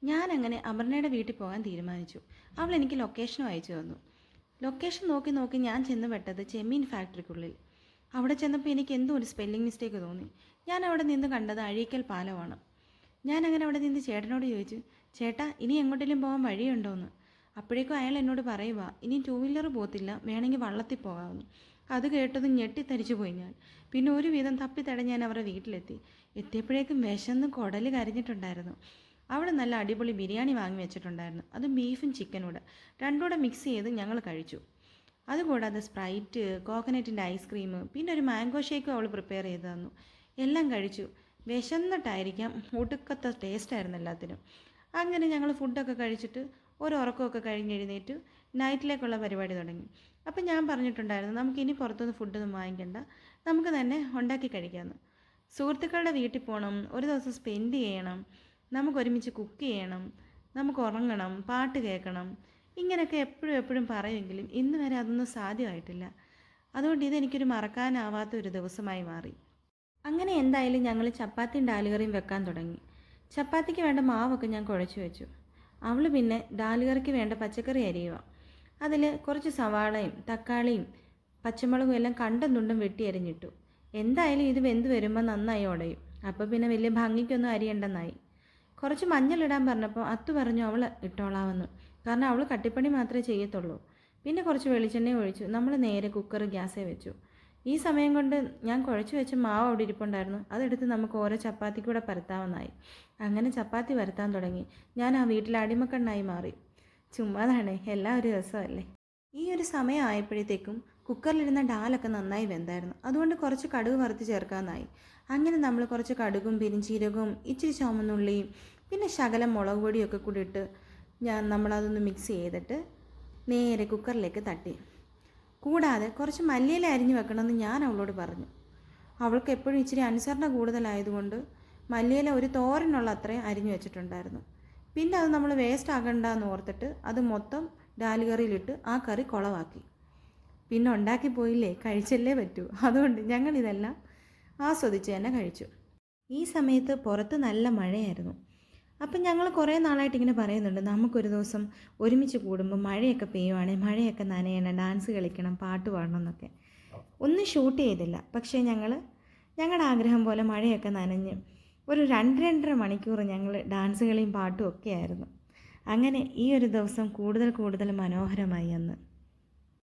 ഞാനങ്ങനെ അപർണയുടെ വീട്ടിൽ പോകാൻ തീരുമാനിച്ചു. അവൾ എനിക്ക് ലൊക്കേഷനും അയച്ചു തന്നു. ലൊക്കേഷൻ നോക്കി നോക്കി ഞാൻ ചെന്ന് പെട്ടത് ചെമ്മീൻ ഫാക്ടറിക്കുള്ളിൽ. അവിടെ ചെന്നപ്പോൾ എനിക്ക് എന്തോ ഒരു സ്പെല്ലിംഗ് മിസ്റ്റേക്ക് തോന്നി. ഞാൻ അവിടെ നിന്ന് കണ്ടത് അഴീക്കൽ പാലമാണ്. ഞാനങ്ങനെ അവിടെ നിന്ന് ചേട്ടനോട് ചോദിച്ചു, ചേട്ടാ ഇനി എങ്ങോട്ടെങ്കിലും പോകാൻ വഴിയുണ്ടോയെന്ന്. അപ്പോഴേക്കും അയാൾ എന്നോട് പറയുക, ഇനി 2 വീലർ പോകത്തില്ല, വേണമെങ്കിൽ വള്ളത്തിൽ പോകാമെന്ന്. അത് കേട്ടതും ഞെട്ടിത്തരിച്ചു പോയി ഞാൻ. പിന്നെ ഒരുവിധം തപ്പിത്തടഞ്ഞ് ഞാൻ അവരുടെ വീട്ടിലെത്തി. എത്തിയപ്പോഴേക്കും വിശന്ന് കുടല് കരഞ്ഞിട്ടുണ്ടായിരുന്നു. അവൾ നല്ല അടിപൊളി ബിരിയാണി വാങ്ങി വെച്ചിട്ടുണ്ടായിരുന്നു. അതും ബീഫും ചിക്കനും കൂടെ രണ്ടും കൂടെ മിക്സ് ചെയ്ത് ഞങ്ങൾ കഴിച്ചു. അതുകൂടാതെ സ്പ്രൈറ്റ്, കോക്കനട്ടിൻ്റെ ഐസ്ക്രീം, പിന്നെ ഒരു മാംഗോ ഷേക്കും അവൾ പ്രിപ്പയർ ചെയ്ത് തന്നു. എല്ലാം കഴിച്ചു. വിശന്നിട്ടായിരിക്കാം, ഒടുക്കത്തെ ടേസ്റ്റായിരുന്നു എല്ലാത്തിനും. അങ്ങനെ ഞങ്ങൾ ഫുഡൊക്കെ കഴിച്ചിട്ട് ഉറക്കമൊക്കെ കഴിഞ്ഞെഴുന്നേറ്റ് നൈറ്റിലേക്കുള്ള പരിപാടി തുടങ്ങി. അപ്പം ഞാൻ പറഞ്ഞിട്ടുണ്ടായിരുന്നു, നമുക്കിനി പുറത്തുനിന്ന് ഫുഡൊന്നും വാങ്ങിക്കണ്ട, നമുക്ക് തന്നെ ഉണ്ടാക്കി കഴിക്കാമെന്ന്. സുഹൃത്തുക്കളുടെ വീട്ടിൽ പോകണം, ഒരു ദിവസം സ്പെൻഡ് ചെയ്യണം, നമുക്കൊരുമിച്ച് കുക്ക് ചെയ്യണം, നമുക്ക് ഉറങ്ങണം, പാട്ട് കേൾക്കണം, ഇങ്ങനെയൊക്കെ എപ്പോഴും എപ്പോഴും പറയുമെങ്കിലും ഇന്ന് വരെ അതൊന്നും സാധ്യമായിട്ടില്ല. അതുകൊണ്ട് ഇതെനിക്കൊരു മറക്കാനാവാത്ത ഒരു ദിവസമായി മാറി. അങ്ങനെ എന്തായാലും ഞങ്ങൾ ചപ്പാത്തിയും ഡാലുകറിയും വെക്കാൻ തുടങ്ങി. ചപ്പാത്തിക്ക് വേണ്ട മാവൊക്കെ ഞാൻ കുഴച്ച് വെച്ചു. അവൾ പിന്നെ ഡാലുകറിക്ക് വേണ്ട പച്ചക്കറി അരിയുക. അതിൽ കുറച്ച് സവാളയും തക്കാളിയും പച്ചമുളകും എല്ലാം കണ്ടും തുണ്ടും വെട്ടി അരിഞ്ഞിട്ടു. എന്തായാലും ഇത് വെന്ത് വരുമ്പോൾ നന്നായി ഉടയും. അപ്പോൾ പിന്നെ വലിയ ഭംഗിക്കൊന്നും അരിയണ്ടെന്നായി. കുറച്ച് മഞ്ഞളിടാൻ പറഞ്ഞപ്പോൾ അത്തു പറഞ്ഞു അവൾ ഇട്ടോളാമെന്ന്. കാരണം അവൾ കട്ടിപ്പണി മാത്രമേ ചെയ്യത്തുള്ളൂ. പിന്നെ കുറച്ച് വെളിച്ചെണ്ണ ഒഴിച്ചു നമ്മൾ നേരെ കുക്കർ ഗ്യാസേ വെച്ചു. ഈ സമയം കൊണ്ട് ഞാൻ കുഴച്ച് വെച്ച മാവ് അവിടെ ഇരിപ്പുണ്ടായിരുന്നു. അതെടുത്ത് നമുക്ക് ഓരോ ചപ്പാത്തിക്കൂടെ പരത്താമെന്നായി. അങ്ങനെ ചപ്പാത്തി പരത്താൻ തുടങ്ങി. ഞാൻ ആ വീട്ടിൽ അടിമക്കണ്ണായി മാറി. ചുമ്മാതാണ്, എല്ലാം ഒരു രസമല്ലേ. ഈ ഒരു സമയം ആയപ്പോഴത്തേക്കും കുക്കറിലിരുന്ന ഡാലൊക്കെ നന്നായി വെന്തായിരുന്നു. അതുകൊണ്ട് കുറച്ച് കടുക് വറുത്ത് ചേർക്കാമെന്നായി. അങ്ങനെ നമ്മൾ കുറച്ച് കടുകും പെരിഞ്ചീരകവും ഇച്ചിരി ചുവന്നുള്ളിയും പിന്നെ ശകലം മുളക് പൊടിയൊക്കെ കൂടി ഇട്ട് നമ്മളതൊന്ന് മിക്സ് ചെയ്തിട്ട് നേരെ കുക്കറിലേക്ക് തട്ടി. കൂടാതെ കുറച്ച് മല്ലിയില അരിഞ്ഞ് വെക്കണമെന്ന് ഞാൻ അവളോട് പറഞ്ഞു. അവൾക്ക് എപ്പോഴും ഇച്ചിരി അനുസരണ കൂടുതലായതുകൊണ്ട് മല്ലിയില ഒരു തോരനുള്ള അത്രയും അരിഞ്ഞു വെച്ചിട്ടുണ്ടായിരുന്നു. പിന്നെ അത് നമ്മൾ വേസ്റ്റ് ആകണ്ടെന്ന് ഓർത്തിട്ട് അത് മൊത്തം ഡാലുകറിയിലിട്ട് ആ കറി കുളവാക്കി. പിന്നെ ഉണ്ടാക്കി പോയില്ലേ, കഴിച്ചല്ലേ പറ്റൂ. അതുകൊണ്ട് ഞങ്ങളിതെല്ലാം ആസ്വദിച്ച് തന്നെ കഴിച്ചു. ഈ സമയത്ത് പുറത്ത് നല്ല മഴയായിരുന്നു. അപ്പം ഞങ്ങൾ കുറേ നാളായിട്ട് ഇങ്ങനെ പറയുന്നുണ്ട്, നമുക്കൊരു ദിവസം ഒരുമിച്ച് കൂടുമ്പോൾ മഴയൊക്കെ പെയ്യുവാണെങ്കിൽ മഴയൊക്കെ നനയണം, ഡാൻസ് കളിക്കണം, പാട്ട് പാടണം എന്നൊക്കെ. ഒന്നും ഷൂട്ട് ചെയ്തില്ല. പക്ഷേ ഞങ്ങളുടെ ആഗ്രഹം പോലെ മഴയൊക്കെ നനഞ്ഞ് ഒരു 2-2.5 മണിക്കൂർ ഞങ്ങൾ ഡാൻസ് കളിയും പാട്ടും ഒക്കെ ആയിരുന്നു. അങ്ങനെ ഈ ഒരു ദിവസം കൂടുതൽ മനോഹരമായി അന്ന്.